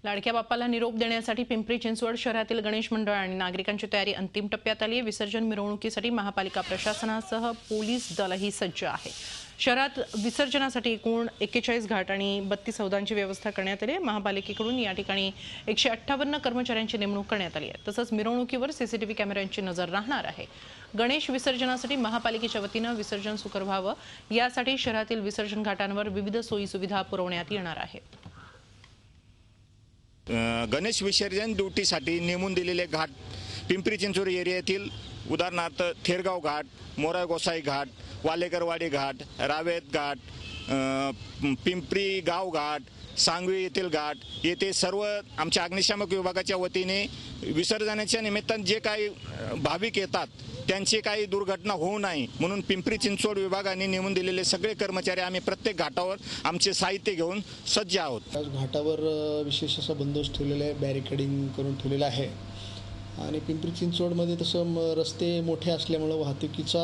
लाडक्या बाप्पाला निरोप देण्यासाठी पिंपरी चिंचवड शहरातील गणेश मंडळ आणि नागरिकांची तयारी अंतिम टप्प्यात आली आहे। विसर्जन मिरवणुकीसाठी महापालिका प्रशासनासह पोलीस दलही सज्ज आहे। शहरात विसर्जनासाठी एकूण 41 घाट आणि 32 हौदांची व्यवस्था करण्यात आली आहे। महापालिकेकडून या ठिकाणी 158 कर्मचाऱ्यांची नेमणूक करण्यात आली आहे। तसंच मिरवणुकीवर सीसीटीव्ही कॅमेऱ्यांची नजर राहणार आहे। गणेश विसर्जनासाठी महापालिकेच्या वतीने विसर्जन सुकर व्हावं यासाठी शहरातील विसर्जन घाटांवर विविध सोयी सुविधा पुरवण्यात येणार आहेत। गणेश विसर्जन ड्युटीसाठी नेमून दिलेले घाट पिंपरी चिंचवड एरियातील उदाहरणार्थ थेरगाव घाट, मोरा गोसाई घाट, वालेकरवाडी घाट, रावेत घाट, पिंपरी गाव घाट, सांगवी येथील घाट येथे सर्व आमच्या अग्निशामक विभागाच्या वतीने विसर्जनाच्या निमित्ताने जे काही भाविक येतात त्यांची काही दुर्घटना होऊ नये म्हणून पिंपरी चिंचवड विभागाने नेमून दिलेले सगळे कर्मचारी आम्ही प्रत्येक घाटावर आमचे साहित्य घेऊन सज्ज आहोत। घाटावर विशेष असा बंदोबस्त ठेवलेला आहे, बॅरिकेडिंग करून ठेवलेला आहे आणि पिंपरी चिंचवडमध्ये तसं रस्ते मोठे असल्यामुळे वाहतुकीचा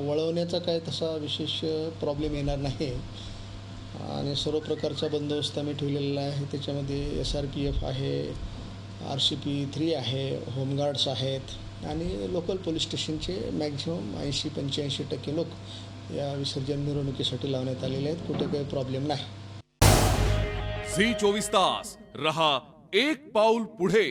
वळवण्याचा काय तसा विशेष प्रॉब्लेम येणार नाही आणि सर्व प्रकारचा बंदोबस्त आम्ही ठेवलेला आहे। त्याच्यामध्ये SRPF आहे, RCP3 आहे, होमगार्ड्स आहेत आणि लोकल पोलीस स्टेशनचे मॅक्झिमम 80-85% लोक या विसर्जन मिरवणुकीसाठी लावण्यात आलेले आहेत। कुठे काही प्रॉब्लेम नाही। झी 24 तास रहा एक पाऊल पुढे।